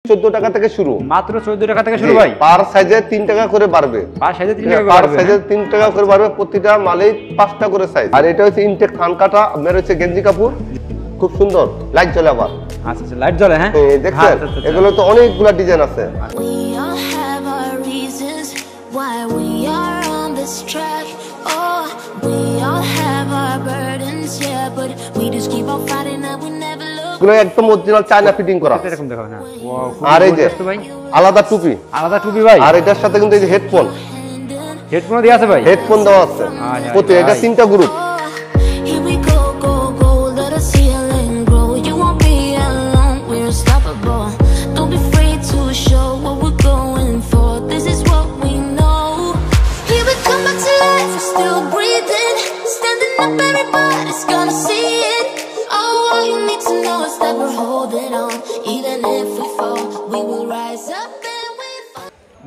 14 টাকা থেকে শুরু, মাত্র 14 টাকা থেকে শুরু ভাই। পার সাইজে 3 টাকা করে বাড়বে, পার সাইজে 3 টাকা করে পার বাড়বে, সাইজে 3 টাকা করে বাড়বে, প্রতিটা মালেই 5টা করে সাইজ। আর এটা হচ্ছে ইনটেক থান কাটা, আপনার হচ্ছে গেঞ্জি কাপড়, খুব সুন্দর, লাইট জ্বলে আবার। আচ্ছা আচ্ছা, লাইট জ্বলে, হ্যাঁ দেখছেন, এগুলো তো অনেকগুলা ডিজাইন আছে। এগুলো একদম অরিজিনাল চায়না ফিটিং করা, এরকম দেখো না। আর এই যে আলাদা টুপি, আলাদা টুপি ভাই। আর এটার সাথে কিন্তু এই যে হেডফোন, হেডফোন দেওয়া আছে ভাই, হেডফোন দেওয়া আছে প্রতি, এটা 3টা গ্রুপ।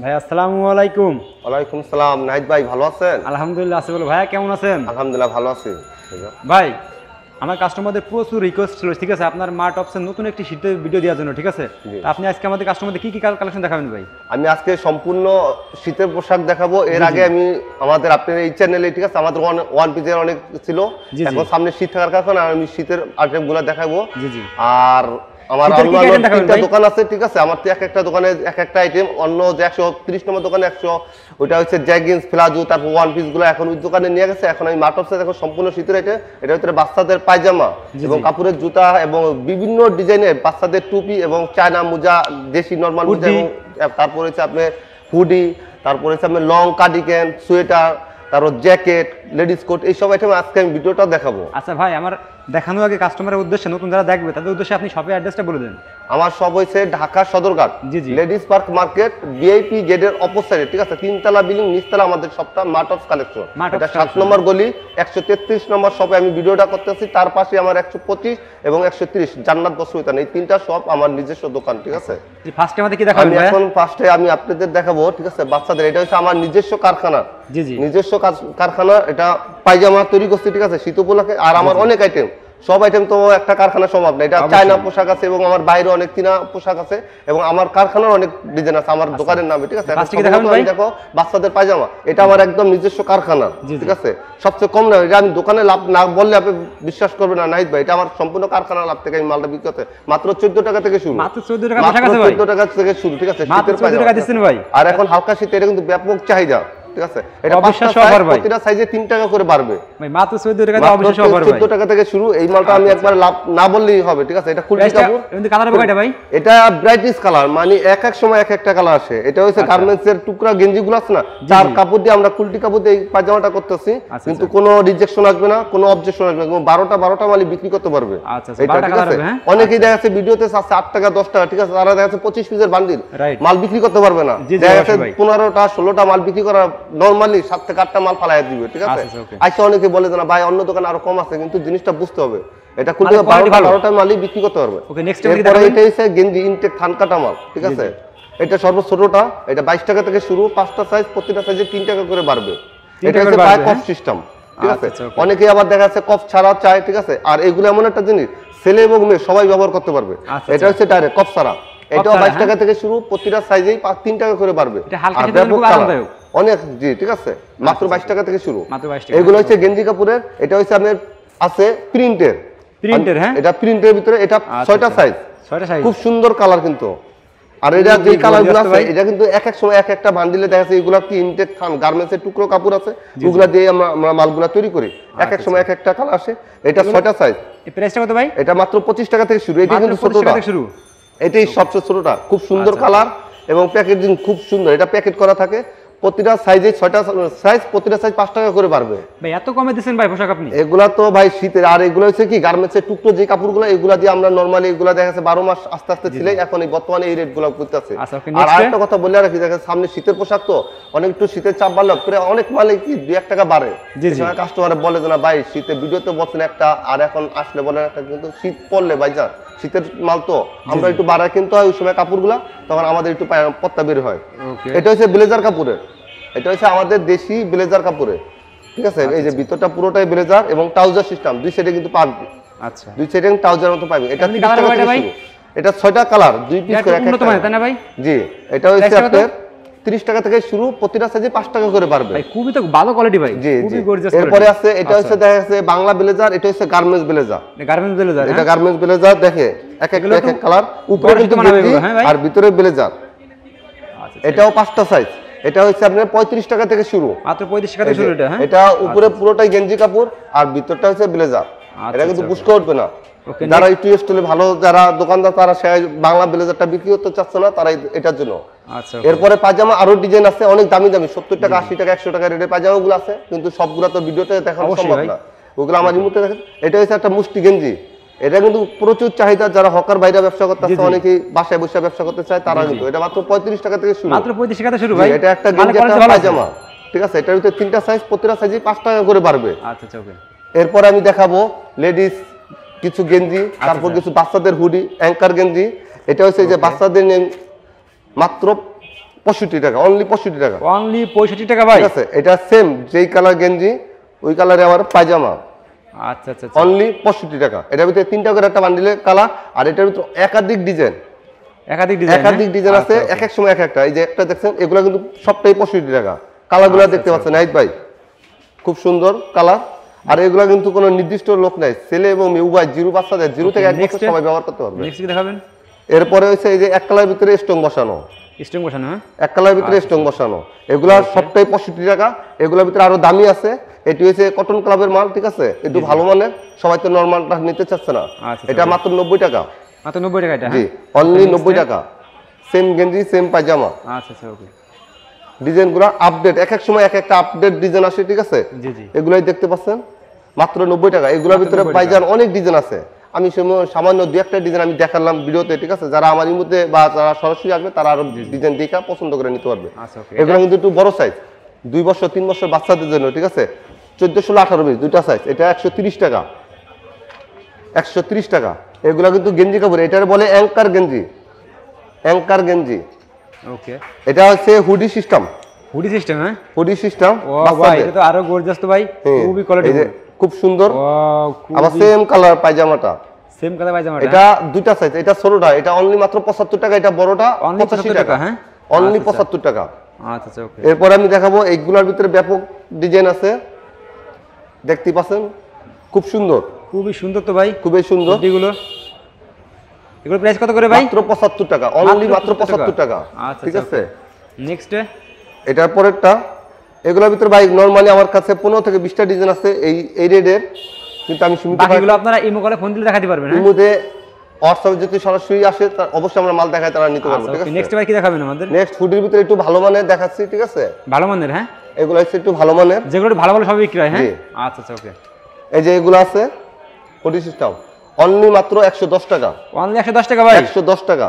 ভাই আসসালামু আলাইকুম। ওয়ালাইকুম সালাম। নাহিদ ভাই ভালো আছেন? আলহামদুলিল্লাহ আছি। বলো ভাইয়া কেমন আছেন? আলহামদুলিল্লাহ ভালো আছি ভাই। আমার কাস্টমারদের প্রচুর রিকোয়েস্ট ছিল, ঠিক আছে, আপনার মার্ট অপশন নতুন একটি শীতের ভিডিও দেওয়ার জন্য, ঠিক আছে। আপনি আজকে আমাদের কাস্টমারদের কি কি কালেকশন দেখাবেন ভাই? আমি আজকে সম্পূর্ণ শীতের পোশাক দেখাবো। এর আগে আমি আমাদের আপনার এই চ্যানেলে, ঠিক আছে, আমাদের ওয়ান পিসের অনেক ছিল, এখন সামনে শীত থাকার কারণে আমি শীতের আইটেমগুলো দেখাবো। আর আমার তিনটা দোকান আছে, ঠিক আছে, আমার এক একটা দোকানে এক একটা আইটেম, অন্য যে 130 নম্বর দোকানে 100, ওইটা হচ্ছে জ্যাগিন্স, প্লাজো, তারপর ওয়ান পিস গুলো এখন ওই দোকানে নিয়ে গেছে। এখন আমি মার্টপসে দেখো সম্পূর্ণ শীতের আইটেম। এটা হচ্ছে বাচ্চাদের পায়জামা এবং কাপড়ের জুতা এবং বিভিন্ন ডিজাইনের বাচ্চাদের টুপি এবং চায়না মোজা, দেশি নর্মাল মোজা, এবং তারপর হচ্ছে আপনার হুডি, তারপর হচ্ছে আপনার লং কার্ডিগান, সোয়েটার, তারপর জ্যাকেট, লেডিস কোট, এইসব আইটেম আজকে আমি ভিডিওটা দেখাবো। আচ্ছা ভাই, আমার দেখানোর আগে কাস্টমারের উদ্দেশ্যে, নতুন যারা দেখবে তাদের উদ্দেশ্যে আপনি শপের অ্যাড্রেসটা বলে দেন। আমার শপ হইছে Dhaka Sadarghat, ladies park market, VIP গেটের অপোজিটে, ঠিক আছে, 3তলা বিল্ডিং, নিচতলা আমাদের শপটা, মার্ট অফ কালেকশন। এটা 7 নম্বর গলি, 133 নম্বর শপে আমি ভিডিওটা করতেছি। তার পাশে আমার 125 এবং 130 জান্নাত বসুইতান, এই 3টা শপ আমার নিজস্ব দোকান, ঠিক আছে। ফার্স্টে আমাদের কি দেখাবেন? আমি এখন ফার্স্টে আমি আপনাদের দেখাবো, ঠিক আছে, বাচ্চাদের। এটা হচ্ছে আমার নিজস্ব কারখানা, নিজস্ব কারখানা। এটা পায়জামা তৈরি করছি, ঠিক আছে, শীত উপলক্ষে। আর আমার অনেক আইটেম, সব আইটেম তো একটা কারখানা সম্ভব না। এটা চায়না পোশাক আছে এবং আমার বাইরে অনেক চীনা পোশাক আছে এবং আমার কারখানার অনেক ডিজাইন আছে আমার দোকানের নামে, ঠিক আছে। দেখো বাচ্চাদের পায়জামা, এটা আমার একদম নিজস্ব কারখানা, ঠিক আছে, সবচেয়ে কম দাম। এটা আমি দোকানে লাভ না বললে আপনি বিশ্বাস করবেন না নাহিদ ভাই, এটা আমার সম্পূর্ণ কারখানা লাভ থেকে আমি মালটা বিক্রি করতে। মাত্র 14 টাকা থেকে শুরু, মাত্র 14 টাকা থেকে শুরু, ঠিক আছে, শীতের পায়জামা। আর এখন হালকা শীতে এটা কিন্তু ব্যাপক চাহিদা, ঠিক আছে। এটা প্রতিটা সাইজে 3 টাকা করে বাড়বে ভাই, মাত্র 14 টাকা, অবশ্যই অফার ভাই, 14 টাকা থেকে শুরু। এই মালটা আমি একবার লাভ না বললেই হবে, ঠিক আছে। এটা কুলটি কাপড়, এমনি কালার হবে এটা ভাই, এটা ব্রাইটনেস কালার, মানে এক এক সময় এক একটা কালার আসে। এটা হচ্ছে গার্মেন্টস এর টুকরা গেঞ্জিগুলো আছে না, চার কাপড় দিয়ে আমরা কুলটি কাপড় দিয়ে এই পায়জামাটা করতেছি, কিন্তু কোনো রিজেকশন আসবে না, কোনো অবজেকশন আসবে না, 12টা মালই বিক্রি করতে পারবে। এটা ঠিক আছে। অনেকেই দেখা যাচ্ছে ভিডিওতে 8 টাকা 10 টাকা, ঠিক আছে, তারা দেখা যাচ্ছে 25 পিসের বান্ডিল মাল বিক্রি করতে পারবে না, দেখা যাচ্ছে 15টা 16টা মাল বিক্রি করা নরমালি 7 থেকে 8টা মাল ফালাইয়া দিবে, ঠিক আছে। আইসা অনেকে বলে যে না ভাই অন্য দোকানে আরো কম আছে, কিন্তু জিনিসটা বুঝতে হবে, এটা কুলটি 12টা মালই বিক্রি করতে পারবে। ওকে, নেক্সট এটা হইছে গেঞ্জি ইনটেক থান কাটা মাল, ঠিক আছে। এটা সর্বোচ্চ ছোটটা, এটা 22 টাকা থেকে শুরু, 5টা সাইজ, প্রতিটা সাইজে 3 টাকা করে বাড়বে। এটা হচ্ছে পায় কফ সিস্টেম, ঠিক আছে। অনেকেই আবার দেখা যাচ্ছে কফ ছাড়া চায়, ঠিক আছে। আর এগুলো এমন একটা জিনিস ছেলে এবং মেয়ে সবাই ব্যবহার করতে পারবে। এটা হচ্ছে ডাইরেক্ট কফ ছাড়া, এটাও 22 টাকা থেকে শুরু, প্রতিটা সাইজেই 3 টাকা করে বাড়বে। আর ব্যাপক আরামদায়ক অনেক, জি, ঠিক আছে, মাত্র 22 টাকা থেকে শুরু। এগুলো হচ্ছে গেঞ্জি কাপড়ের। এটা হচ্ছে আপনার আছে প্রিন্টের, হ্যাঁ, এটা প্রিন্টের ভিতরে, এটা 6টা সাইজ, খুব সুন্দর কালার কিন্তু। আর এটা যে কালারগুলো আছে, এটা কিন্তু এক এক সময় এক একটা বান্ডিলে দেখা যাচ্ছে এগুলো কি ইনটেক থান গার্মেন্টসের টুকরো কাপড় আছে, ওগুলা দিয়ে আমরা মালগুলা তৈরি করি, এক এক সময় এক একটা কালার আসে। এটা 6টা সাইজ। এই প্রাইসটা কত ভাই? এটা মাত্র 25 টাকা থেকে শুরু। এটা কিন্তু 25 টাকা থেকে শুরু, এটাই সবচেয়ে ছোটটা, খুব সুন্দর কালার এবং প্যাকেজিং খুব সুন্দর। এটা প্যাকেট করা থাকে, প্রতিটা সাইজে 6টা সাইজ, প্রতিটা সাইজ 5 টাকা করে বাড়বে ভাই। এত কমে দিবেন ভাই পোশাক আপনি? এগুলা তো ভাই শীতের। আর এগুলো হচ্ছে কি গার্মেন্টসের টুকরো যে কাপড়গুলো, এগুলা দিয়ে আমরা নরমালি এগুলা দেখা যাচ্ছে 12 মাস আস্তে আস্তে ছিলে, এখন এই বর্তমানে এই রেটগুলো করতেছে। আর আরেকটা কথা বলে রাখি, দেখা সামনে শীতের পোশাক, তো অনেক একটু শীতের চাপ বাড়লে অনেক মালে কি 2-1 টাকা বাড়ে। কাস্টমার বলে যে না ভাই শীতে ভিডিওতে বলছেন একটা, আর এখন আসলে বলেন একটা, কিন্তু শীত পড়লে ভাইজান শীতের মাল তো আমরা একটু বাড়ায় কিনতে হয় ওই সময় কাপড়গুলা, তখন আমাদের একটু পত্তা বের হয়। এটা হচ্ছে ব্লেজার কাপড়ের, এটা হচ্ছে আমাদের দেশি ব্লেজার কাপড়ে, ঠিক আছে। এই যে ভিতরটা পুরোটাই ব্লেজার এবং ট্রাউজার সিস্টেম, দুই সাইডে কিন্তু পাবে। আচ্ছা, দুই সাইডে ট্রাউজার মতো পাবে। এটা 30 টাকা থেকে শুরু, এটা 6টা কালার, 2 পিস করে এক উন্নত একটা। মানের তাই না ভাই? জি, এটা হচ্ছে আপনার 30 টাকা থেকে শুরু, প্রতিটা সাইজে 5 টাকা করে পারবে। ভাই খুবই তো ভালো কোয়ালিটি ভাই, জি জি। খুবই গর্জিয়াস। এরপরে আছে এটা হচ্ছে দেখা যাচ্ছে বাংলা ব্লেজার, এটা হচ্ছে গার্মেন্টস ব্লেজার। গার্মেন্টস ব্লেজার, এটা গার্মেন্টস ব্লেজার দেখে এক এক কালার, উপরে কিন্তু গেঞ্জি আর ভিতরে ব্লেজার। আচ্ছা, এটাও 5টা সাইজ। এটা হচ্ছে আপনার 35 টাকা থেকে শুরু, মাত্র 35 টাকা থেকে শুরু এটা। হ্যাঁ, এটা উপরে পুরোটাই গেঞ্জি কাপড় আর ভিতরটা হচ্ছে ব্লেজার। এটা কিন্তু বুঝতে উঠবে না। যারা একটু স্টাইলে ভালো, যারা দোকানদার, তারা বাংলা ব্লেজারটা বিক্রি করতে চাচ্ছে না, তারা এটার জন্য। আচ্ছা, এরপরে পায়জামা আরো ডিজাইন আছে, অনেক দামি দামি, 70 টাকা 80 টাকা 100 টাকা রেটে পায়জামাগুলো আছে, কিন্তু সবগুলো তো ভিডিওতে দেখানো সম্ভব না, ওগুলো আমার রিমোটে দেখেন। এটা হচ্ছে একটা মুষ্টি গেঞ্জি, এটা কিন্তু প্রচুর চাহিদা, যারা হকার বাইরে ব্যবসা করতে আছে, অনেকেই বাসায় বসে ব্যবসা করতে চায়, তারা কিন্তু এটা মাত্র 35 টাকা থেকে শুরু। মাত্র 35 টাকা থেকে শুরু ভাই। এটা একটা গেঞ্জি, একটা পায়জামা, ঠিক আছে। এটার ভিতরে 3টা সাইজ, প্রতিটা সাইজে 5 টাকা করে পারবে। আচ্ছা আচ্ছা, ওকে। এরপর আমি দেখাবো লেডিস কিছু গেঞ্জি, তারপর কিছু বাচ্চাদের হুডি, অ্যাঙ্কার গেঞ্জি। এটা হচ্ছে যে বাচ্চাদের মাত্র 65 টাকা, অনলি 65 টাকা, অনলি 65 টাকা ভাই। ঠিক আছে। এটা সেম যেই কালার গেঞ্জি ওই কালারে আমার পায়জামা, আচ্ছা আচ্ছা, অনলি 65 টাকা। এটার ভিতরে 3টা করে একটা বান্ডিলের কালার, আর এটার ভিতরে একাধিক ডিজাইন আছে, এক এক সময় এক একটা। এই যে একটা দেখছেন, এগুলো কিন্তু সবটাই 65 টাকা। কালারগুলো দেখতে পাচ্ছেন নাহিদ ভাই, খুব সুন্দর কালার। আর এগুলা কিন্তু কোনো নির্দিষ্ট লোক নাই, ছেলে এবং মেয়ে উভয়, জিরো বাচ্চাদের, 0 থেকে 1 বছর সবাই ব্যবহার করতে পারবে। নেক্সট কি দেখাবেন? এরপরে হচ্ছে এই যে এক কালার ভিতরে স্টোন বসানো, স্টোন বসানো, হ্যাঁ, এক কালার ভিতরে স্টোন বসানো, এগুলা সবটাই 65 টাকা। এগুলোর ভিতরে আরো দামি আছে। এটি হচ্ছে কটন ক্লাবের মাল, ঠিক আছে, একটু ভালো মানের, সবাই তো নরমালটা নিতে চাচ্ছে না। এটা মাত্র 90 টাকা, মাত্র 90 টাকা এটা। জি, অনলি 90 টাকা। সেম গেঞ্জি, সেম পায়জামা। আচ্ছা আচ্ছা, ওকে। ডিজাইনগুলো আপডেট, এক এক সময় এক একটা আপডেট ডিজাইন আসে, ঠিক আছে। জি জি, এগুলাই দেখতে পাচ্ছেন, মাত্র 90 টাকা। এগুলোর ভিতরে পায়জান অনেক ডিজাইন আছে, আমি সামান্য 2-1টা ডিজাইন আমি দেখালাম ভিডিওতে, ঠিক আছে। যারা আমার মধ্যে বা যারা সরাসরি আসবে, তারা আরো ডিজাইন দেখা পছন্দ করে নিতে পারবে। এগুলো কিন্তু একটু বড় সাইজ, 2 বছর 3 বছর বাচ্চাদের জন্য, ঠিক আছে। 14, 16, 18, 20 দুইটা সাইজ। এটা 130 টাকা, 130 টাকা। এগুলো কিন্তু গেঞ্জি কাপড়, এটার বলে অ্যাঙ্কার গেঞ্জি, অ্যাঙ্কার গেঞ্জি, ওকে। এটা হচ্ছে হুডি সিস্টেম, হুডি সিস্টেম, হ্যাঁ, হুডি সিস্টেম। ও ভাই, এটা তো আরো গর্জিয়াস তো ভাই, খুবই কোয়ালিটি, খুব সুন্দর। ওয়াও, আবার সেম কালার পায়জামাটা, সেম কালার পায়জামাটা। এটা দুইটা সাইজ, এটা ছোটটা, এটা অনলি মাত্র 75 টাকা, এটা বড়টা 85 টাকা, হ্যাঁ, অনলি 75 টাকা। আচ্ছা আচ্ছা, ওকে। এরপর আমি দেখাবো এইগুলোর ভিতরে ব্যাপক ডিজাইন আছে, দেখতে পাচ্ছেন, খুব সুন্দর, খুবই সুন্দর তো ভাই, খুবই সুন্দর। এগুলো প্রাইস কত করে ভাই? মাত্র 75 টাকা, অনলি মাত্র 75 টাকা, ঠিক আছে। নেক্সট এটার পরেরটা, এগুলোর ভিতরে ভাই নরমালি আমার কাছে 15 থেকে 20টা ডিজাইন আছে এই রেডের, কিন্তু আমি সীমিত, বাকিগুলো আপনারা ইমো কলে ফোন দিলে দেখাতে পারবেন। ইমোতে হোয়াটসঅ্যাপে যদি সরাসরি আসে, তার অবশ্যই আমরা মাল দেখাই, তারা নিতে পারবে, ঠিক আছে। নেক্সট ভাই কি দেখাবেন আমাদের? নেক্সট হুডির ভিতরে একটু ভালো মানের দেখাচ্ছি, ঠিক আছে, ভালো মানের, হ্যাঁ, এগুলো হচ্ছে একটু ভালো মানের, যেগুলো ভালো ভালো সব বিক্রি হয়, হ্যাঁ, আচ্ছা আচ্ছা, ওকে। এই যে এগুলো আছে হুডি সিস্টেম, অনলি মাত্র 110 টাকা, অনলি 110 টাকা ভাই, 110 টাকা।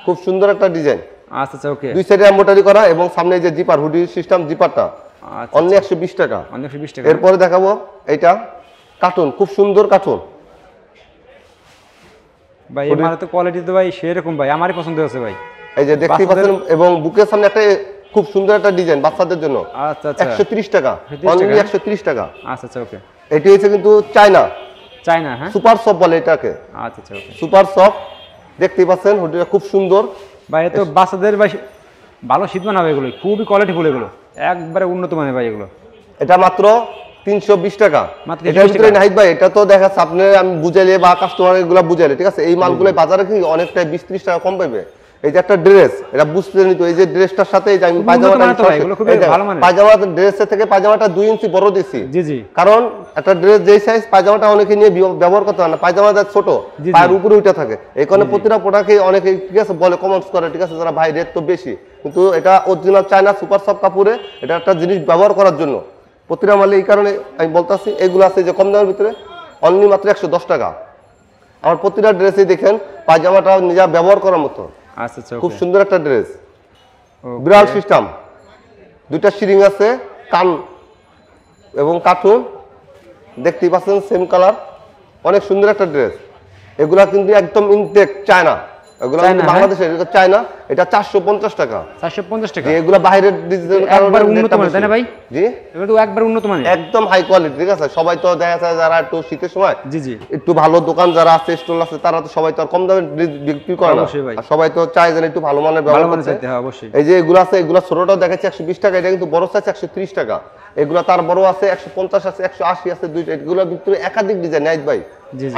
খুব সুন্দর একটা ডিজাইন, আচ্ছা আচ্ছা, ওকে। দুই সাইডে এমব্রয়ডারি করা, এবং সামনে যে জিপার, হুডি সিস্টেম জিপারটা, অনলি 120 টাকা, অনলি 120 টাকা। এরপরে দেখাবো এটা কার্টুন, খুব সুন্দর কার্টুন ভাই, এই মাল তো কোয়ালিটি তো ভাই সেরকম ভাই, আমারই পছন্দ হয়েছে ভাই। এই যে দেখতেই পাচ্ছেন, এবং বুকের সামনে একটা খুব সুন্দর একটা ডিজাইন বাচ্চাদের জন্য, আচ্ছা আচ্ছা, 130 টাকা, অনলি 130 টাকা। আচ্ছা আচ্ছা, ওকে। এটি হচ্ছে কিন্তু চায়না, হ্যাঁ, সুপার সফট বলে এটাকে, আচ্ছা আচ্ছা, ওকে। সুপার সফট, দেখতেই পাচ্ছেন, হুডিটা খুব সুন্দর ভাই। এত বাচ্চাদের ভাই ভালো শীত মানাবে, এগুলো খুবই কোয়ালিটি ফুল, এগুলো একবারে উন্নত মানের ভাই এগুলো। এটা মাত্র 320 টাকা। মাত্র এটার ভিতরে নাহিদ ভাই, এটা তো দেখাচ্ছে আপনি, আমি বুঝাইলে বা কাস্টমার এগুলা বুঝাইলে, ঠিক আছে, এই মালগুলো বাজারে কি অনেকটা 20-30 টাকা কম পাবে। এই যে একটা ড্রেস, এটা বুঝতে নিত, এই যে ড্রেসটার সাথে এই যে আমি পায়জামা ড্রেসের থেকে পায়জামাটা 2 ইঞ্চি বড় দিছি, জি জি, কারণ একটা ড্রেস যেই সাইজ, পায়জামাটা অনেকে নিয়ে ব্যবহার করতে হয় না, পায়জামাটা ছোট, পায়ের উপরে উঠে থাকে, এই কারণে প্রতিটা প্রোডাক্টে অনেকে, ঠিক আছে, বলে, কমেন্টস করে, ঠিক আছে, যারা ভাই রেট তো বেশি, কিন্তু এটা অরিজিনাল চায়না সুপার সফট কাপড়ে, এটা একটা জিনিস ব্যবহার করার জন্য প্রতিটা মালে, এই কারণে আমি বলতেছি। এগুলো আছে যে কম দামের ভিতরে, অনলি মাত্র 110 টাকা। আমার প্রতিটা ড্রেসে দেখেন পায়জামাটা নিজে ব্যবহার করার মতো, আচ্ছা আচ্ছা, খুব সুন্দর একটা ড্রেস, বিড়াল সিস্টেম, দুইটা শিরিং আছে, কান এবং কার্টুন, দেখতেই পাচ্ছেন, সেম কালার, অনেক সুন্দর একটা ড্রেস। এগুলা কিন্তু একদম ইনটেক চায়না, এগুলো বাংলাদেশে চায় না, এটা 450 টাকা। 450 টাকা। এগুলো বাইরের ডিজাইন একবার উন্নত মানের, তাই না ভাই? জি, এগুলো তো একবার উন্নত মানের, একদম হাই কোয়ালিটি। ঠিক আছে, সবাই তো দেখা যায় যারা একটু শীতের সময় জি জি একটু ভালো দোকান যারা আছে, স্টল আছে, তারা তো সবাই তো আর কম দামে বিক্রি করে না, আর সবাই তো চায় যেন একটু ভালো মানের ব্যবহার করতে। অবশ্যই। এই যে এগুলো আছে, এগুলো ছোটটাও দেখাচ্ছে 120 টাকা, এটা কিন্তু বড় সাইজ 130 টাকা। এগুলো তার বড় আছে 150 আছে, 180 আছে, দুইটা। এগুলোর ভিতরে একাধিক ডিজাইন নাই ভাই,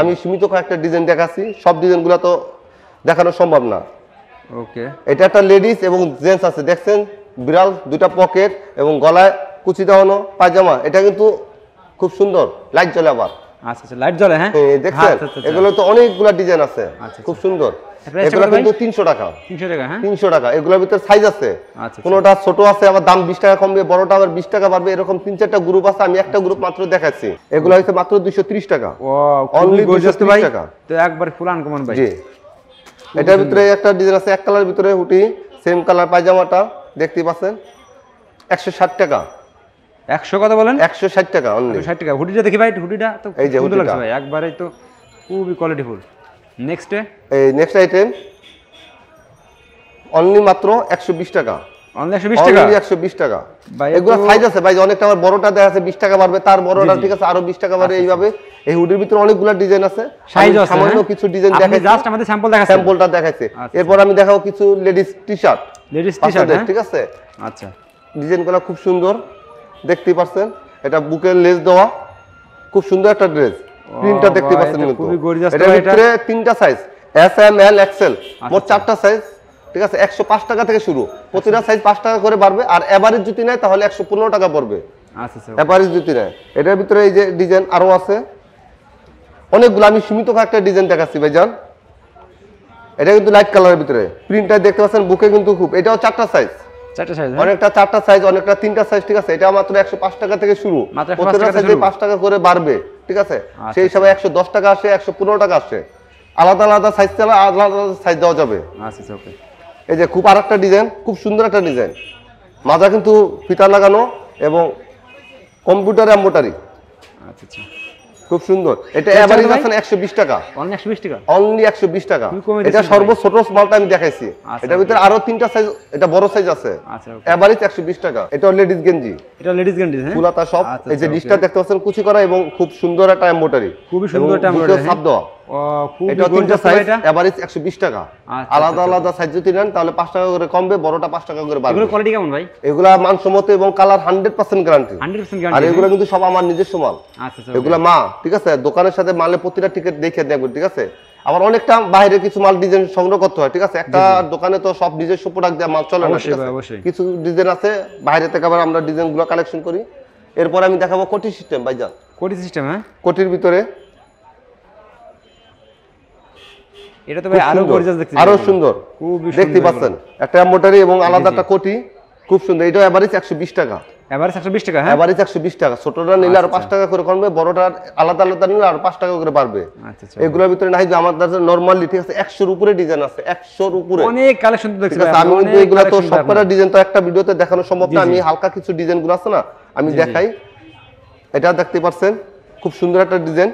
আমি সীমিত কয়েকটা ডিজাইন দেখাচ্ছি, সব ডিজাইনগুলো তো দেখানো সম্ভব না। ওকে, এটা একটা লেডিস এবং জেন্টস আছে, দেখছেন বিড়াল, দুটা পকেট এবং গলায় কুচি দেওয়ানো পায়জামা। এটা কিন্তু খুব সুন্দর, লাইট জ্বলে আবার। আচ্ছা আচ্ছা, লাইট জ্বলে, হ্যাঁ দেখছেন, এগুলো তো অনেকগুলা ডিজাইন আছে, খুব সুন্দর। এগুলো কিন্তু 300 টাকা। 300 টাকা, হ্যাঁ 300 টাকা। এগুলোর ভিতরে সাইজ আছে, আচ্ছা, কোনটা ছোট আছে, আবার দাম 20 টাকা কমবে, বড়টা আবার 20 টাকা বাড়বে, এরকম 3-4টা গ্রুপ আছে। আমি একটা গ্রুপ মাত্র দেখাচ্ছি, এগুলো হচ্ছে মাত্র 230 টাকা। অনলি 230 টাকা, তো একবার ফুল আনকমন ভাই। জি, এটার ভিতরে একটা ডিজাইন আছে, এক কালার ভিতরে হুডি, সেম কালার পায়জামাটা দেখতে পাচ্ছেন, 160 টাকা। 100 কত বলেন? 160 টাকা অনলি। 160 টাকা। হুডিটা দেখি ভাই, হুডিটা তো এই যে সুন্দর হুডিটা লাগছে ভাই, একবারেই তো খুবই কোয়ালিটিফুল। নেক্সট এই নেক্সট আইটেম অনলি মাত্র 120 টাকা। অনলি 120 টাকা, অনলি 120 টাকা। ভাই এগুলো সাইজ আছে ভাই, অনেকটা আবার বড়টা দেখা আছে 20 টাকা বাড়বে, তার বড়টা ঠিক আছে আরো 20 টাকা বাড়বে, এইভাবে। এই হুডির ভিতরে অনেকগুলো ডিজাইন আছে, সাইজ আছে, সামান্য কিছু ডিজাইন দেখাচ্ছি, জাস্ট আমাদের স্যাম্পল দেখাচ্ছি, স্যাম্পলটা দেখাচ্ছি। এরপর আমি দেখাবো কিছু লেডিস টি-শার্ট, ঠিক আছে। আচ্ছা, ডিজাইনগুলো খুব সুন্দর, দেখতেই পাচ্ছেন। এটা বুকের লেস দেওয়া, খুব সুন্দর একটা ড্রেস, প্রিন্টটা দেখতে পাচ্ছেন কিন্তু। এটার ভিতরে 3টা size, S M L XL, মোট 4টা সাইজ, ঠিক আছে। 105 টাকা থেকে শুরু, প্রতিটা সাইজ 5 টাকা করে বাড়বে, আর এভারেজ যদি নেয় তাহলে 115 টাকা পড়বে। আচ্ছা আচ্ছা, এভারেজ যদি নেয়। এটার ভিতরে এই যে ডিজাইন আরো আছে অনেকগুলো, আমি সীমিত একটা ডিজাইন দেখাচ্ছি ভাইজান। এটা কিন্তু লাইট কালারের ভিতরে, প্রিন্টটা দেখতে পাচ্ছেন, বুকে কিন্তু খুব, এটাও 4টা সাইজ, 4টা সাইজ, অনেকটা 4টা সাইজ, অনেকটা 3টা সাইজ, ঠিক আছে। এটা মাত্র 105 টাকা থেকে শুরু, প্রত্যেকটা সাইজে 5 টাকা করে বাড়বে, ঠিক আছে। সেই হিসাবে 110 টাকা আসে, 115 টাকা আসে, আলাদা আলাদা সাইজ চালা, আলাদা আলাদা সাইজ দেওয়া যাবে। আচ্ছা ওকে। এই যে খুব আরেকটা ডিজাইন, খুব সুন্দর একটা ডিজাইন, মাজা কিন্তু ফিতা লাগানো এবং কম্পিউটার এমব্রয়ডারি, আচ্ছা আচ্ছা, খুব সুন্দর। এটা এভারেজ আছে 120 টাকা, অনলি 120 টাকা, অনলি 120 টাকা। এটা সর্বছোট মালটা আমি দেখাইছি, এটার ভিতরে আরো 3টা সাইজ, এটা বড় সাইজ আছে, এভারেজ 120 টাকা। এটা লেডিস গেঞ্জি, এটা লেডিস গেঞ্জি, হ্যাঁ ফুলাতা সব। এই যে ডিসটা দেখতে পাচ্ছেন, কুচি করা এবং খুব সুন্দর একটা এমব্রয়ডারি, খুবই সুন্দর একটা এমব্রয়ডারি ছাপ দেওয়া। এটা 3টা সাইজ, এভারেজ 120 টাকা। আলাদা আলাদা সাইজ যদি নেন তাহলে 5 টাকা করে কমবে, বড়টা 5 টাকা করে বাড়বে। এগুলো কোয়ালিটি কেমন ভাই? এগুলা মানসম্মত এবং কালার 100% গ্যারান্টি, 100% গ্যারান্টি। আর এগুলো কিন্তু সব আমার নিজস্ব মাল। আচ্ছা আচ্ছা, এগুলা মা, ঠিক আছে। দোকানের সাথে মালে প্রতিটা টিকেট দেখে দেখবেন, ঠিক আছে। আবার অনেকটা বাইরে কিছু মাল ডিজাইন সংগ্রহ করতে হয়, ঠিক আছে। একটা দোকানে তো সব নিজস্ব প্রোডাক্ট দিয়ে মাল চলে না, ঠিক আছে। কিছু ডিজাইন আছে বাইরে থেকে আবার আমরা ডিজাইনগুলো কালেকশন করি। এরপর আমি দেখাবো কোটি সিস্টেম ভাইজান। কোটি সিস্টেম, হ্যাঁ। কোটির ভিতরে এটা তো ভাই আরো গর্জিয়াস দেখতে, আরো সুন্দর দেখতে পাচ্ছেন। একটা এমব্রয়ডারি এবং আলাদা একটা কোটি, খুব সুন্দর। এটা এভারেজ 120 টাকা, এভারেজ 120 টাকা, হ্যাঁ এভারেজ 120 টাকা। ছোটটা নিলে আর 5 টাকা করে কমবে, বড়টা আলাদা আলাদা নিলে আর 5 টাকা করে বাড়বে। আচ্ছা আচ্ছা, এগুলোর ভিতরে নাই যে আমাদের নরমালি, ঠিক আছে, 100 এর উপরে ডিজাইন আছে, 100 এর উপরে অনেক কালেকশন তো দেখছি। আমি কিন্তু এগুলো তো সবকটা ডিজাইন তো একটা ভিডিওতে দেখানো সম্ভব না, আমি হালকা কিছু ডিজাইনগুলো আছে না আমি দেখাই। এটা দেখতে পাচ্ছেন, খুব সুন্দর একটা ডিজাইন,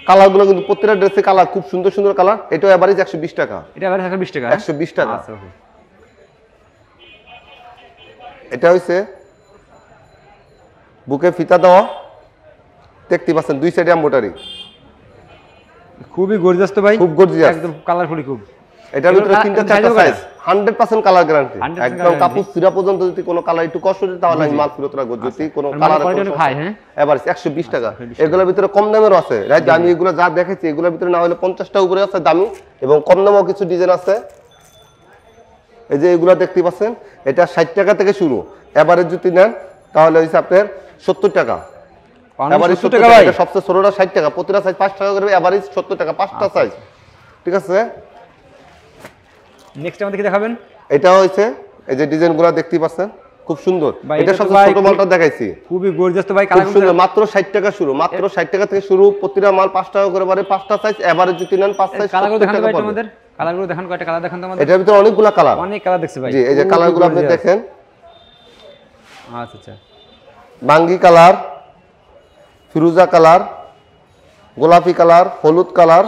কালারগুলো কিন্তু প্রত্যেকটা ড্রেসে কালার খুব সুন্দর সুন্দর কালার। এটা এভারেজ 120 টাকা, এটা এভারেজ 120 টাকা, 120 টাকা। আচ্ছা ওকে। এটা হইছে বুকে ফিতা দেওয়া, দেখতে পাচ্ছেন, দুই সাইডে এমব্রয়ডারি, খুবই গর্জিয়াস তো ভাই, খুব গর্জিয়াস, একদম কালারফুলি খুব। এটার ভিতরে 3টা 4টা সাইজ, 100% কালার গ্যারান্টি, একদম কাপড় সিরা পর্যন্ত যদি কোনো কালার একটু কষ্ট হয় তাহলে আমি মাল ফেরত রাখবো। যদি কোনো কালার খায়, হ্যাঁ এভারেজ 120 টাকা। এগুলোর ভিতরে কম দামেরও আছে, রাইট। আমি এগুলো যা দেখাচ্ছি এগুলোর ভিতরে না হলে 50টা উপরে আছে দামি, এবং কম দামেও কিছু ডিজাইন আছে। এই যে এগুলো দেখতে পাচ্ছেন, এটা 60 টাকা থেকে শুরু, এভারেজ যদি নেন তাহলে হইছে আপনার 70 টাকা। এভারেজ 70 টাকা, এটা সবচেয়ে ছোটটা 60 টাকা, প্রতিটা সাইজ 5 টাকা করে, এভারেজ 70 টাকা, 5টা সাইজ, ঠিক আছে। নেক্সট আমাদের কি দেখাবেন? এটা হইছে এই যে ডিজাইনগুলো দেখতে পাচ্ছেন, খুব সুন্দর। এটা সবচেয়ে ছোট মালটা দেখাইছি, খুবই গর্জিয়াস তো ভাই, খুব সুন্দর। মাত্র 60 টাকা শুরু, মাত্র 60 টাকা থেকে শুরু, প্রতিটা মাল 5 টাকা করে বাড়ে, 5টা সাইজ, এভারেজ যদি নেন 5 সাইজ। কালারগুলো দেখান ভাই আমাদের, কালারগুলো দেখান, কয়টা কালার দেখান তো আমাদের। এটার ভিতরে অনেকগুলো কালার, অনেক কালার দেখছি ভাই। জি, এই যে কালারগুলো আপনি দেখেন, আচ্ছা আচ্ছা, বাঙ্গি কালার, ফিরোজা কালার, গোলাপি কালার, হলুদ কালার,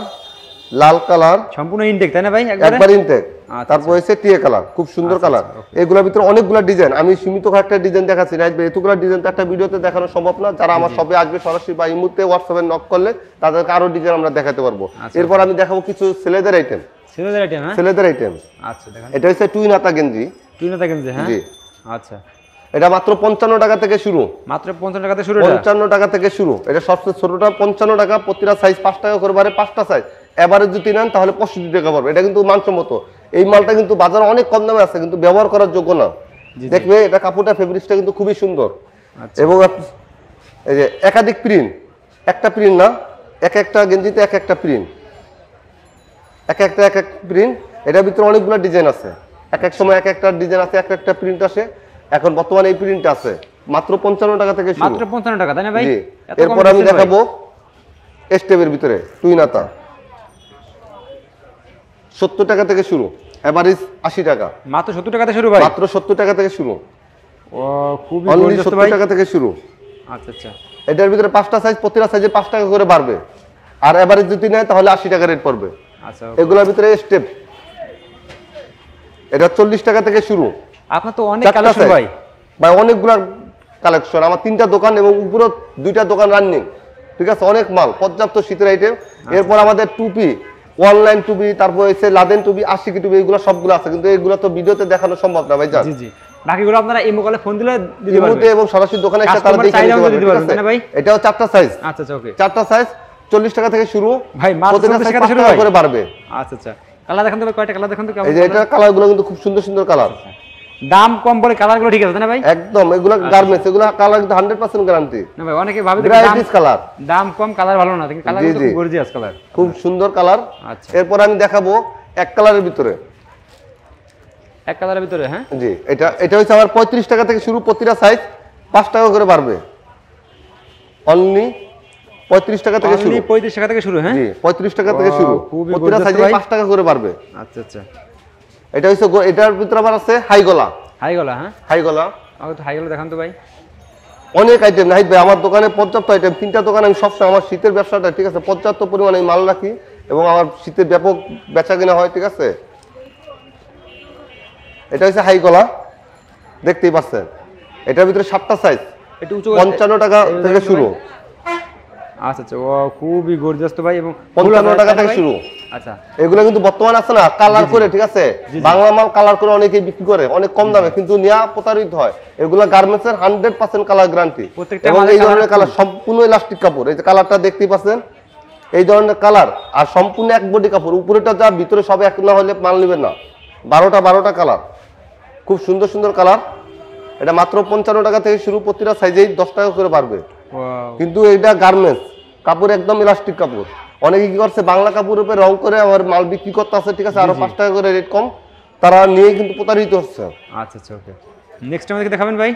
লাল কালার, সম্পূর্ণ ইনটেক তাই না ভাই? একবার ইনটেক। আচ্ছা, তারপর হচ্ছে টিয়া কালার, খুব সুন্দর কালার। এগুলোর ভিতরে অনেকগুলো ডিজাইন, আমি সীমিত কয়েকটা ডিজাইন দেখাচ্ছি না, এতগুলো ডিজাইন তো একটা ভিডিওতে দেখানো সম্ভব না। যারা আমার শপে আসবে সরাসরি বা এই মুহূর্তে হোয়াটসঅ্যাপে নক করলে তাদেরকে আরো ডিজাইন আমরা দেখাতে পারবো। এরপর আমি দেখাবো কিছু ছেলেদের আইটেম। ছেলেদের আইটেম? হ্যাঁ, ছেলেদের আইটেম। আচ্ছা দেখেন, এটা হচ্ছে টুইন হাতা গেঞ্জি। টুইন হাতা গেঞ্জি, হ্যাঁ, জি। আচ্ছা, এটা মাত্র 55 টাকা থেকে শুরু। মাত্র 55 টাকা থেকে শুরু। 55 টাকা থেকে শুরু। এটা সবচেয়ে ছোটটা 55 টাকা, প্রতিটা সাইজ 5 টাকা করে বাড়ে, 5টা সাইজ। এবারে যদি নেন তাহলে 65 টাকা পড়বে। এটা কিন্তু মানসম্মত। এই মালটা কিন্তু বাজারে অনেক কম দামে আছে, কিন্তু ব্যবহার করার যোগ্য না। দেখবে এটা কাপড়টা, ফেব্রিক্সটা কিন্তু খুবই সুন্দর। এবং এই যে একাধিক প্রিন্ট, একটা প্রিন্ট না, একটা গেঞ্জিতে একটা প্রিন্ট, এক প্রিন্ট। এটার ভিতরে অনেকগুলো ডিজাইন আছে, এক সময় একটা ডিজাইন আছে, একটা প্রিন্ট আসে। এখন বর্তমানে এই প্রিন্ট আছে মাত্র 55 টাকা থেকে শুরু। মাত্র 55 টাকা তাই না ভাই? এরপর আমি দেখাবো স্টেপের ভিতরে টুইন হাতা, 70 টাকা থেকে শুরু, এভারেজ 80 টাকা। মাত্র 70 টাকা থেকে শুরু ভাই? মাত্র 70 টাকা থেকে শুরু। ও খুবই অনলি গর্জিয়াস 70 ভাই। টাকা থেকে শুরু। আচ্ছা আচ্ছা, এটার ভিতরে 5টা সাইজ, প্রতিটা সাইজে 5 টাকা করে বাড়বে। আর এভারেজ যদি নেয় তাহলে 80 টাকা রেট পড়বে। আচ্ছা, এগুলোর ভিতরে স্টেপ, এটা 40 টাকা থেকে শুরু। আপনার তো অনেক কালেকশন ভাই। ভাই অনেকগুলা কালেকশন, আমার 3টা দোকান এবং উপরে 2টা দোকান রানিং, ঠিক আছে, অনেক মাল, পর্যাপ্ত শীতের আইটেম। এরপর আমাদের টুপি, অনলাইন টুপি, তারপর হচ্ছে লাদেন টুপি, আশিকি টুপি, এগুলো সবগুলো আছে, কিন্তু এগুলো তো ভিডিওতে দেখানো সম্ভব না ভাই। জি জি, বাকিগুলো আপনারা ইমো কলে ফোন দিলে দিতে পারবেন এবং সরাসরি দোকানে এসে তারা দেখে নিতে পারবে ভাই। এটাও 4টা সাইজ। আচ্ছা আচ্ছা, ওকে, 4টা সাইজ 40 টাকা থেকে শুরু ভাই, মাত্র 40 টাকা থেকে শুরু করে বাড়বে। আচ্ছা আচ্ছা, কালার দেখেন তো ভাই, কয়টা কালার দেখেন তো কেমন? এই যে এটা কালারগুলো কিন্তু খুব সুন্দর সুন্দর কালার। দাম কম বলে কালারগুলো ঠিক আছে না ভাই? একদম, এগুলা গার্মেন্টস, এগুলা কালার কিন্তু 100% গ্যারান্টি না ভাই, অনেকে ভাবে ভ্যারাইটিস কালার, দাম কম কালার ভালো না, কিন্তু কালারগুলো খুব গর্জিয়াস কালার, খুব সুন্দর কালার। আচ্ছা, এরপর আমি দেখাবো এক কালারের ভিতরে, এক কালারের ভিতরে, হ্যাঁ জি। এটা হচ্ছে আমার 35 টাকা থেকে শুরু, প্রতিটা সাইজ 5 টাকা করে বাড়বে। অনলি 35 টাকা থেকে শুরু। 35 টাকা থেকে শুরু, হ্যাঁ, জি, 35 টাকা থেকে শুরু, প্রতিটা সাইজে 5 টাকা করে বাড়বে। আচ্ছা আচ্ছা, এটা হচ্ছে, এটার ভিতরে আবার আছে হাই গলা। হাই গলা, হ্যাঁ, হাই গলা, আমাকে তো হাই গলা দেখান তো ভাই। অনেক আইটেম নাহিদ ভাই, আমার দোকানে পর্যাপ্ত আইটেম, 3টা দোকান। আমি সবসময় আমার শীতের ব্যবসাটা, ঠিক আছে, পর্যাপ্ত পরিমাণে মাল রাখি এবং আমার শীতের ব্যাপক বেচা কিনা হয়, ঠিক আছে। এটা হচ্ছে হাই গলা, দেখতেই পাচ্ছেন। এটার ভিতরে 7টা সাইজ, একটু উঁচু 55 টাকা থেকে শুরু। আচ্ছা আচ্ছা, ও খুবই গর্জিয়াস তো ভাই, এবং 55 টাকা থেকে শুরু। আচ্ছা, এগুলো কিন্তু বর্তমানে আছে না কালার করে, ঠিক আছে, বাংলা মাল কালার করে অনেকেই বিক্রি করে অনেক কম দামে, কিন্তু নিয়া প্রতারিত হয়। এগুলো গার্মেন্টস এর 100% কালার গ্যারান্টি। এবং এই ধরনের কালার সম্পূর্ণ ইলাস্টিক কাপড়, এই যে কালারটা দেখতেই পাচ্ছেন, এই ধরনের কালার, আর সম্পূর্ণ এক বডি কাপড়, উপরেটা যা ভিতরে সব এক না হলে মাল নেবেন না। 12টা কালার, খুব সুন্দর সুন্দর কালার। এটা মাত্র 55 টাকা থেকে শুরু, প্রতিটা সাইজেই 10 টাকা করে বাড়বে। কিন্তু এটা গার্মেন্টস কাপড়, একদম ইলাস্টিক কাপড়। অনেকে কি করছে, বাংলা কাপড়ের উপরে রং করে আমার মাল বিক্রি করতে আছে, ঠিক আছে, আরো 5 টাকা করে রেট কম, তারা নিয়ে কিন্তু প্রতারিত হচ্ছে। আচ্ছা আচ্ছা, ওকে, নেক্সট আমাদেরকে দেখাবেন ভাই।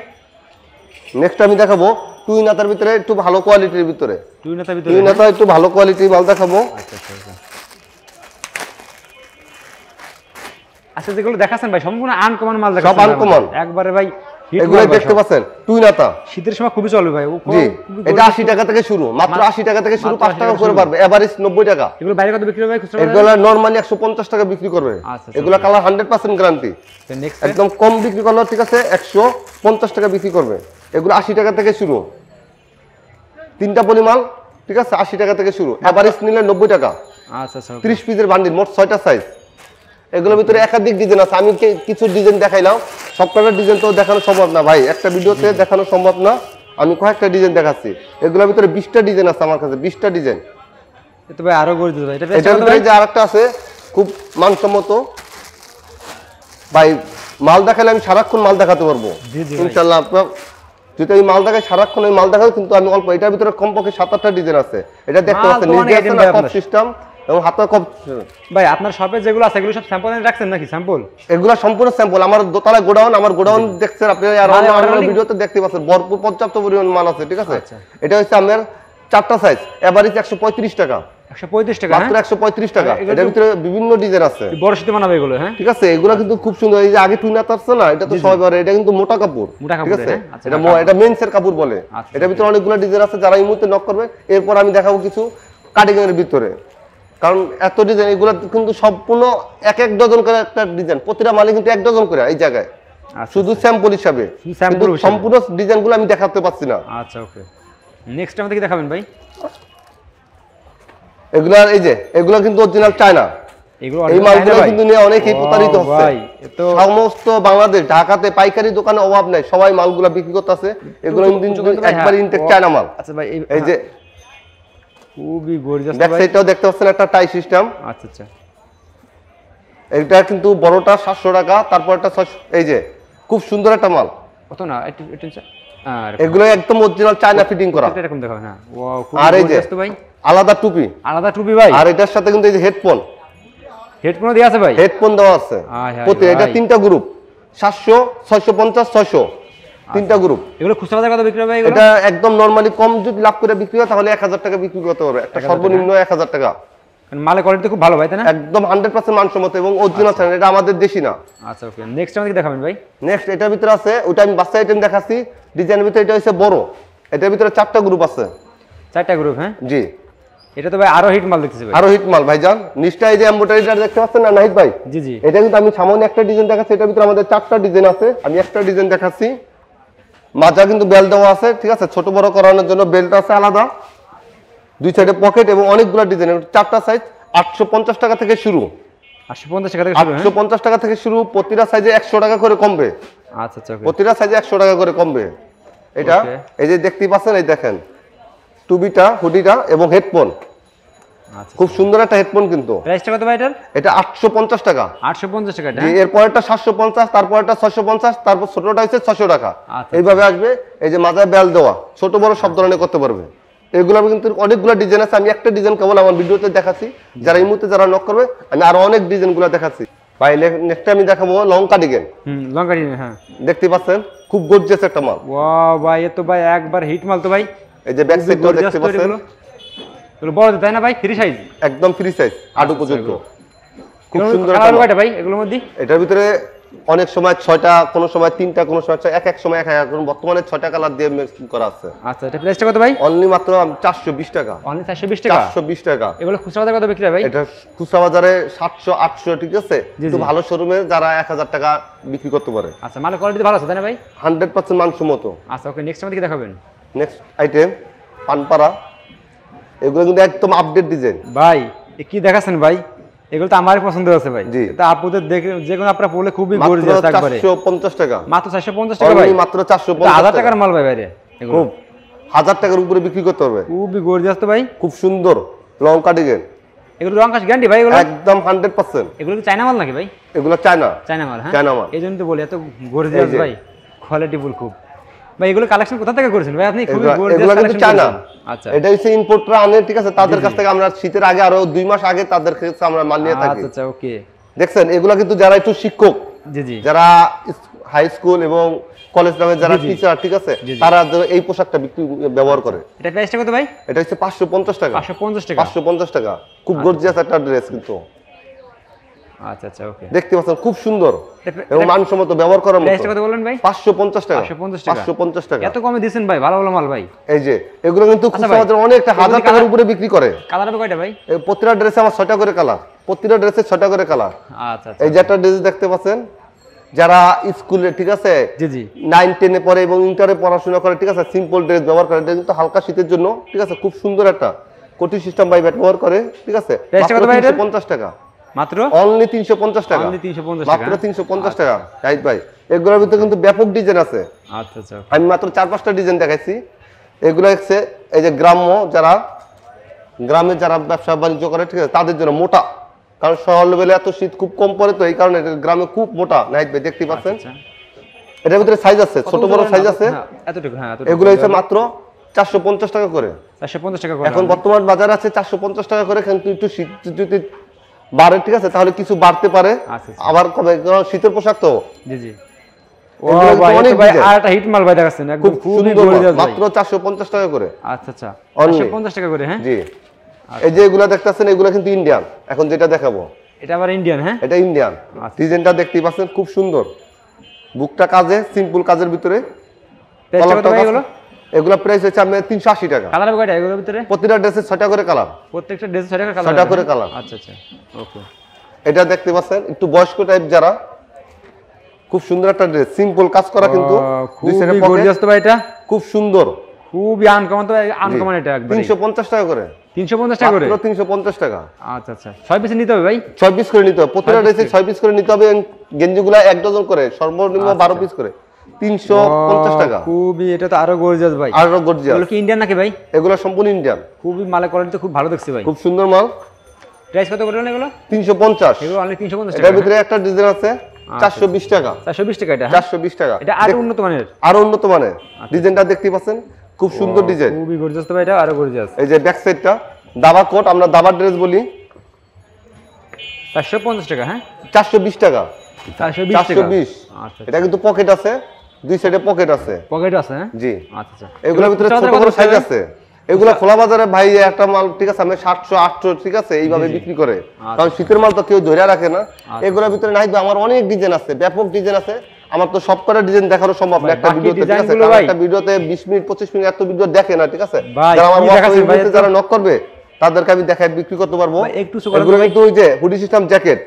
নেক্সট আমি দেখাবো টুইন হাতার ভিতরে, একটু ভালো কোয়ালিটির ভিতরে, টুইন হাতার ভিতরে, টুইন হাতা একটু ভালো কোয়ালিটির মাল দেখাবো। আচ্ছা আচ্ছা, আচ্ছা, যেগুলো দেখাচ্ছেন ভাই সম্পূর্ণ আনকমন মাল দেখাচ্ছেন, সব আনকমন একবারে ভাই। এগুলো দেখতে পাচ্ছেন টুইন হাতা, শীতের সময় খুবই চলবে ভাই। জি, এটা 80 টাকা থেকে শুরু, মাত্র 80 টাকা থেকে শুরু, 5 টাকা করে বাড়বে, এভারেজ 90 টাকা। এগুলো বাইরে কত বিক্রি হবে ভাই খুচরা? এগুলো নরমালি 150 টাকা বিক্রি করবে। এগুলো কালার 100% গ্যারান্টি, একদম কম বিক্রি করলে, ঠিক আছে, 150 টাকা বিক্রি করবে। এগুলো 80 টাকা থেকে শুরু, 3টা পলিমাল, ঠিক আছে, 80 টাকা থেকে শুরু, এভারেজ নিলে 90 টাকা। আচ্ছা আচ্ছা, 30 পিসের বান্ডিল, মোট 6টা সাইজ। এগুলোর ভিতরে একাধিক ডিজাইন আছে, আমি কিছু ডিজাইন দেখাইলাম, সবকটা ডিজাইন তো দেখানো সম্ভব না ভাই, একটা ভিডিওতে দেখানো সম্ভব না, আমি কয়েকটা ডিজাইন দেখাচ্ছি। এগুলোর ভিতরে 20টা ডিজাইন আছে আমার কাছে, 20টা ডিজাইন। এটা ভাই আরো গর্জিয়াস ভাই। এটার ভিতরে যে আরেকটা আছে খুব মানসম্মত ভাই, মাল দেখালে আমি সারাক্ষণ মাল দেখাতে পারবো ইনশাআল্লাহ। আপনার যদি আমি মাল দেখাই সারাক্ষণ আমি মাল দেখাবো, কিন্তু আমি অল্প, এটার ভিতরে কমপক্ষে 7-8টা ডিজাইন আছে। এটা দেখতে পাচ্ছেন, নিজে আছে না কপ সিস্টেম এবং হাতে কপ। ভাই আপনার শপে যেগুলো আছে এগুলো সব স্যাম্পল এনে রাখছেন নাকি? স্যাম্পল, এগুলো সম্পূর্ণ স্যাম্পল। আমার দোতলা গোডাউন, আমার গোডাউন দেখছেন আপনি, আর অন্য ভিডিওতে দেখতে পাচ্ছেন ভরপুর পর্যাপ্ত পরিমাণ মাল আছে, ঠিক আছে। এটা হচ্ছে আমার 4টা সাইজ, এভারেজ 135 টাকা। 135 টাকা, মাত্র 135 টাকা। এটার ভিতরে বিভিন্ন ডিজাইন আছে, বড় শীতে বানাবে এগুলো, হ্যাঁ, ঠিক আছে। এগুলো কিন্তু খুব সুন্দর। এই যে আগে টুইনাত আছে না, এটা তো সবাই বলে, এটা কিন্তু মোটা কাপড়, ঠিক আছে, এটা মেন্সের কাপড় বলে। এটার ভিতরে অনেকগুলো ডিজাইন আছে, যারা এই মুহূর্তে নক করবে। এরপর আমি দেখাবো কিছু কাটিং এর ভিতরে, কারণ এত ডিজাইন এগুলো কিন্তু সম্পূর্ণ এক এক ডজন করে একটা ডিজাইন, প্রতিটা মালে কিন্তু এক ডজন করে এই জায়গায়, শুধু স্যাম্পল হিসাবে, কিন্তু সম্পূর্ণ ডিজাইনগুলো আমি দেখাতে পাচ্ছি না। আচ্ছা ওকে, নেক্সট আমাদের কি দেখাবেন ভাই? এগুলা এই যে এগুলা কিন্তু অরিজিনাল চায়না, এই মালগুলো কিন্তু নিয়ে অনেকেই প্রতারিত হচ্ছে। সমস্ত বাংলাদেশ ঢাকাতে পাইকারি দোকানে অভাব নাই, সবাই মালগুলা বিক্রি করতেছে, এগুলো একবার ইনটেক চায়না মাল। আচ্ছা ভাই এই যে খুবই গর্জিয়াস ব্যাক সাইডটাও দেখতে পাচ্ছেন একটা টাই সিস্টেম। আচ্ছা আচ্ছা, এটা কিন্তু বড়টা 700 টাকা, তারপরটা 600। এই যে খুব সুন্দর একটা মাল, কত না একটু একটু এগুলো একদম অরিজিনাল চায়না ফিটিং করা। এরকম দেখো না, ওয়াও খুব আর এই যে গর্জিয়াস তো ভাই, আলাদা টুপি, আলাদা টুপি ভাই। আর এটার সাথে কিন্তু এই যে হেডফোন দেওয়া আছে ভাই, হেডফোন দেওয়া আছে প্রতি, এটা তিনটা গ্রুপ 700 650 600 তিনটা গ্রুপ। এগুলো খুচরা বাজারে কত বিক্রি হবে এগুলো? এটা একদম নরমালি কম যদি লাভ করে বিক্রি হয় তাহলে 1000 টাকা বিক্রি করতে পারবে, একটা সর্বনিম্ন 1000 টাকা। মালের কোয়ালিটি খুব ভালো ভাই, তাই না? একদম 100% মানসম্মত এবং অরিজিনাল চায়না, এটা আমাদের দেশি না। আচ্ছা ওকে, নেক্সট আমাদের দেখাবেন ভাই? নেক্সট এটার ভিতরে আছে, ওটা আমি বাচ্চা আইটেম দেখাচ্ছি, ডিজাইনের ভিতরে এটা হচ্ছে বড়, এটার ভিতরে 4টা গ্রুপ আছে। 4টা গ্রুপ, হ্যাঁ জি। এটা তো ভাই আরো হিট মাল দেখতেছি ভাই, আরো হিট মাল ভাইজান। নিচটা এই যে এমব্রয়ডারিটা দেখতে পাচ্ছেন না নাহিদ ভাই? জি জি। এটা কিন্তু আমি সামনে একটা ডিজাইন দেখাচ্ছি, এটার ভিতরে আমাদের 4টা ডিজাইন আছে, আমি একটা ডিজাইন দেখাচ্ছি। মাজা কিন্তু বেল দেওয়া আছে, ঠিক আছে, ছোট বড় করানোর জন্য বেল্ট আছে আলাদা, দুই সাইডে পকেট এবং অনেকগুলো ডিজাইন, 4টা সাইজ 850 টাকা থেকে শুরু। 850 টাকা থেকে শুরু, 850 টাকা থেকে শুরু, প্রতিটা সাইজে 100 টাকা করে কমবে। আচ্ছা আচ্ছা, প্রতিটা সাইজে 100 টাকা করে কমবে। এটা এই যে দেখতেই পাচ্ছেন, এই দেখেন টুবিটা, হুডিটা এবং হেডফোন, খুব সুন্দর একটা হেডফোন। কিন্তু প্রাইসটা কত ভাই এটার? এটা 850 টাকা। 850 টাকা, এর পরেরটা 750, তারপরটা 650, তারপর ছোটটা হচ্ছে 600 টাকা। এইভাবে আসবে। এই যে মাথায় বেল দেওয়া, ছোট বড় সব ধরনের করতে পারবে। এগুলো কিন্তু অনেকগুলো ডিজাইন আছে, আমি একটা ডিজাইন কেবল আমার ভিডিওতে দেখাচ্ছি, যারা এই মুহূর্তে যারা নক করবে আমি আরো অনেক ডিজাইনগুলো দেখাচ্ছি ভাই। নেক্সট আমি দেখাবো লং কার্ডিগান। লং কার্ডিগান, হ্যাঁ দেখতে পাচ্ছেন খুব গর্জিয়াস একটা মাল। ওয়াও ভাই, এ তো ভাই একবার হিট মাল তো ভাই। এই যে ব্যাক সাইডটাও দেখতে পাচ্ছেন, এগুলো বড় তাই না ভাই? ফ্রি সাইজ, একদম ফ্রি সাইজ, আডু পর্যন্ত। খুব সুন্দর কালার কয়টা ভাই এগুলোর মধ্যে? এটার ভিতরে অনেক সময় 6টা, কোন সময় 3টা, কোন সময় এক এক সময় এক এক, বর্তমানে 6টা কালার দিয়ে মিক্স করা আছে। আচ্ছা, এটা প্রাইসটা কত ভাই? অনলি মাত্র 420 টাকা। অনলি 420 টাকা? 420 টাকা। এগুলো খুচরা বাজারে কত বিক্রি হয় ভাই? এটা খুচরা বাজারে 700 800, ঠিক আছে, একটু ভালো শোরুমে যারা 1000 টাকা বিক্রি করতে পারে। আচ্ছা, মালের কোয়ালিটি ভালো আছে তাই না ভাই? 100% মানসম্মত। আচ্ছা ওকে, নেক্সট আমাদের কি দেখাবেন? নেক্সট আইটেম পানপাড়া, এগুলো কিন্তু একদম আপডেট ডিজাইন ভাই। কি দেখাচ্ছেন ভাই? এগুলো তো আমারই পছন্দ হয়েছে ভাই। এটা আপুদের দেখে যে কোনো আপনারা বলে খুবই গর্জিয়াস একবারে। 450 টাকা মাত্র 450 টাকা ভাই, মাত্র 450 1000 টাকার মাল ভাই বাইরে। খুব 1000 টাকার উপরে বিক্রি করতে পারবে। খুবই গর্জিয়াস তো ভাই, খুব সুন্দর লং কার্ডিগান। এগুলো রং কাজ গ্যারান্টি ভাই? এগুলো একদম 100%। এগুলো কি চায়না মাল নাকি ভাই? এগুলো চায়না, চায়না মাল, হ্যাঁ চায়না মাল। এইজন্য তো বলি এত গর্জিয়াস ভাই, কোয়ালিটিফুল খুব। ভাই এগুলো কালেকশন কোথা থেকে করেছেন ভাই আপনি? খুবই গর্জিয়াস কালেকশন চায়না। আচ্ছা, এটা হচ্ছে ইম্পোর্টরা আনে, ঠিক আছে, তাদের কাছ থেকে আমরা শীতের আগে আরো 2 মাস আগে তাদের কাছে আমরা মাল নিয়ে থাকি। আচ্ছা ওকে, দেখছেন এগুলো কিন্তু যারা একটু শিক্ষক, জি জি, যারা হাই স্কুল এবং কলেজ নামে যারা টিচার, ঠিক আছে, তারা এই পোশাকটা ব্যবহার করে। এটা প্রাইসটা কত ভাই? এটা হচ্ছে 550 টাকা। 550 টাকা, 550 টাকা। খুব গর্জিয়াস একটা ড্রেস কিন্তু। আচ্ছা আচ্ছা ওকে, দেখতে পাচ্ছেন খুব সুন্দর এবং মানসম্মত, ব্যবহার করার মতো। প্রাইসটা কত বললেন ভাই? 550 টাকা। 550 টাকা। এত কমে দিবেন ভাই, ভালো ভালো মাল ভাই। এই যে এগুলো কিন্তু খুচরা বাজারে অনেকটা 1000 টাকার উপরে বিক্রি করে। কালার হবে কয়টা ভাই? এই প্রতিটা ড্রেসে আমার 6টা করে কালার, প্রতিটা ড্রেসে 6টা করে কালার। আচ্ছা, এই যে একটা ড্রেস দেখতে পাচ্ছেন, যারা স্কুলে, ঠিক আছে, জি জি, 9 10 এ পড়ে এবং ইন্টারে পড়াশোনা করে, ঠিক আছে, সিম্পল ড্রেস ব্যবহার করে, এটা কিন্তু হালকা শীতের জন্য, ঠিক আছে, খুব সুন্দর একটা কোটি সিস্টেম বাই ব্যবহার করে, ঠিক আছে, মাত্র 350 টাকা। মাত্র অনলি 350 টাকা, অনলি 350 টাকা, মাত্র 350 টাকা। রাইট ভাই, এগুলোর ভিতরে কিন্তু ব্যাপক ডিজাইন আছে। আচ্ছা আচ্ছা, আমি মাত্র 4-5টা ডিজাইন দেখাইছি। এগুলো হচ্ছে এই যে গ্রাম্য, যারা গ্রামে যারা ব্যবসা বাণিজ্য করে, ঠিক আছে, তাদের জন্য মোটা, কারণ শহর লেভেলে এত শীত খুব কম পড়ে, তো এই কারণে গ্রামে খুব মোটা। নাইট ভাই দেখতে পাচ্ছেন, এটার ভিতরে সাইজ আছে, ছোট বড় সাইজ আছে। এতটুকু, হ্যাঁ, এগুলো হচ্ছে মাত্র 450 টাকা করে। 450 টাকা করে এখন বর্তমান বাজার আছে 450 টাকা করে। কিন্তু একটু শীত যদি বাড়ে, ঠিক আছে, তাহলে কিছু বাড়তে পারে, আবার কবে, শীতের পোশাক তো। জি জি, ও ভাই অনেক ভাই, আর একটা হিট মাল ভাই দেখাচ্ছেন, একদম খুবই গর্জিয়াস, মাত্র 450 টাকা করে। আচ্ছা আচ্ছা, 450 টাকা করে, হ্যাঁ জি। এই যে এগুলা দেখতেছেন, এগুলা কিন্তু ইন্ডিয়ান। এখন যেটা দেখাবো এটা আবার ইন্ডিয়ান, হ্যাঁ, এটা ইন্ডিয়ান। ডিজাইনটা দেখতেই পাচ্ছেন, খুব সুন্দর, বুকটা কাজে, সিম্পল কাজের ভিতরে। প্রাইসটা কত ভাই এগুলো? এগুলো প্রাইস হচ্ছে আপনার 380 টাকা। কালার হবে কয়টা এগুলোর ভিতরে? প্রতিটা ড্রেসে 6টা করে কালার, প্রত্যেকটা ড্রেস 6টা করে কালার, 6টা করে কালার। আচ্ছা আচ্ছা, ওকে। এটা দেখতে পাচ্ছেন একটু বয়স্ক টাইপ যারা, খুব সুন্দর একটা ড্রেস, সিম্পল কাজ করা কিন্তু দুই সাইডে খুবই পকেট, গর্জিয়াস তো ভাই, এটা খুব সুন্দর, খুবই আনকমন তো, আনকমন এটা একদম। 350 টাকা করে, 350 টাকা করে, মাত্র 350 টাকা। আচ্ছা আচ্ছা, 6 পিস নিতে হবে ভাই? 6 পিস করে নিতে হবে, প্রতিটা ড্রেসে 6 পিস করে নিতে হবে। গেঞ্জিগুলা 1 ডজন করে, সর্বনিম্ন 12 পিস করে, 350 টাকা। খুবই, এটা তো আরো গর্জিয়াস ভাই, আরো গর্জিয়াস। এগুলো কি ইন্ডিয়ান নাকি ভাই? এগুলো সম্পূর্ণ ইন্ডিয়ান। খুবই মালের কোয়ালিটি খুব ভালো দেখছি ভাই, খুব সুন্দর মাল। প্রাইস কত করে এগুলো? 350। এগুলো অনলি 350 টাকা। এটার ভিতরে একটা ডিজাইন আছে 420 টাকা। 420 টাকা এটা? 420 টাকা। এটা আরো উন্নত মানের, আরো উন্নত মানের। ডিজাইনটা দেখতে পাচ্ছেন, খুব সুন্দর ডিজাইন, খুবই গর্জিয়াস তো ভাই, এটা আরো গর্জিয়াস। এই যে ব্যাক সাইডটা দাবা কোট, আমরা দাবা ড্রেস বলি। 450 টাকা, হ্যাঁ 420 টাকা। 420 টাকা। 420। আচ্ছা, এটা কিন্তু পকেট আছে, দুই সাইডে পকেট আছে। পকেট আছে, হ্যাঁ জি। আচ্ছা আচ্ছা, এগুলোর ভিতরে ছোট বড় সাইজ আছে। এগুলা খোলা বাজারে ভাই একটা মাল ঠিক আছে, আমি 700 800 ঠিক আছে এইভাবে বিক্রি করে, কারণ শীতের মাল তো কেউ ধরে রাখে না। এগুলোর ভিতরে নাই আমার অনেক ডিজাইন আছে, ব্যাপক ডিজাইন আছে। আমার তো সব কটা ডিজাইন দেখানো সম্ভব না একটা ভিডিওতে, ঠিক আছে? কারণ একটা ভিডিওতে 20 মিনিট 25 মিনিট এত ভিডিও দেখে না, ঠিক আছে? যারা আমার ভিডিওতে যারা নক করবে তাদেরকে আমি দেখাই বিক্রি করতে পারবো। এগুলো কিন্তু ওই যে হুডি সিস্টেম জ্যাকেট,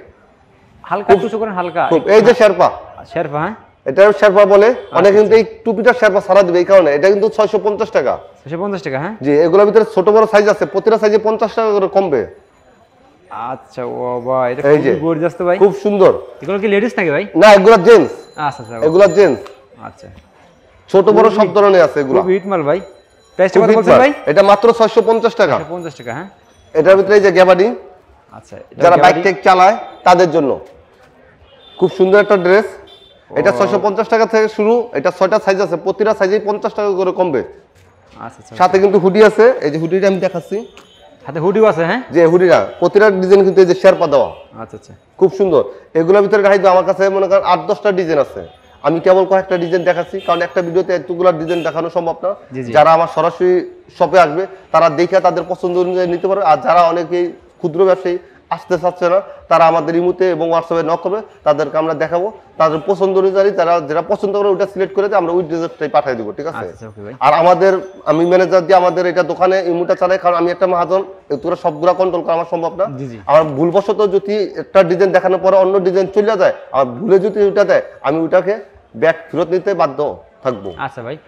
হালকা একটু করেন, হালকা এই যে শেরপা, শেরপা, হ্যাঁ এটা শেরপা বলে অনেকে, কিন্তু এই টুপিটা শেরপা সারা দিবে এই কারণে। এটা কিন্তু 650 টাকা। 650 টাকা, হ্যাঁ জি। এগুলোর ভিতরে ছোট বড় সাইজ আছে, প্রতিটা সাইজে 50 টাকা করে কমবে। আচ্ছা, ও ভাই এটা খুব গর্জিয়াস তো ভাই, খুব সুন্দর। এগুলো কি লেডিস নাকি ভাই? না, এগুলো জেন্টস। আচ্ছা আচ্ছা, এগুলো জেন্টস। আচ্ছা, ছোট বড় সব ধরনের আছে এগুলো। খুব হিট মাল ভাই। প্রাইসটা কত বলছেন ভাই? এটা মাত্র 650 টাকা। 650 টাকা, হ্যাঁ। এটার ভিতরে এই যে গ্যাবার্ডিং, আচ্ছা, যারা বাইক টেক চালায় তাদের জন্য খুব সুন্দর একটা ড্রেস। এটা 650 টাকা থেকে শুরু। এটা 6টা সাইজ আছে, প্রতিটা সাইজে 50 টাকা করে কমবে। আচ্ছা আচ্ছা, সাথে কিন্তু হুডি আছে, এই যে হুডিটা আমি দেখাচ্ছি, হাতে হুডিও আছে, হ্যাঁ যে হুডিটা প্রতিটা ডিজাইন কিন্তু এই যে শেরপা দেওয়া, আচ্ছা আচ্ছা, খুব সুন্দর। এগুলোর ভিতরে গাইজ আমার কাছে মনে করেন 8-10টা ডিজাইন আছে। আমি কেবল কয়েকটা ডিজাইন দেখাচ্ছি, কারণ একটা ভিডিওতে এতগুলো ডিজাইন দেখানো সম্ভব না। যারা আমার সরাসরি শপে আসবে তারা দেখে তাদের পছন্দ অনুযায়ী নিতে পারবে। আর যারা অনেকেই ক্ষুদ্র ব্যবসায়ী আসতে চাচ্ছে না, তারা আমাদের ইমুতে এবং হোয়াটসঅ্যাপে নক করবে, তাদেরকে আমরা দেখাবো। তাদের পছন্দ অনুযায়ী তারা যেটা পছন্দ করে ওটা সিলেক্ট করে আমরা ওই ডিজাইনটাই পাঠিয়ে দেবো, ঠিক আছে? আর আমাদের, আমি ম্যানেজার দিয়ে আমাদের এটা দোকানে ইমুটা চালাই, কারণ আমি একটা মহাজন, তোরা সবগুলা কন্ট্রোল করা আমার সম্ভব না। আমার ভুলবশত যদি একটা ডিজাইন দেখানোর পরে অন্য ডিজাইন চলে যায়, আর ভুলে যদি ওইটা দেয়, আমি ওইটাকে ব্যাক ফেরত নিতে বাধ্য থাকবো। আচ্ছা ভাই।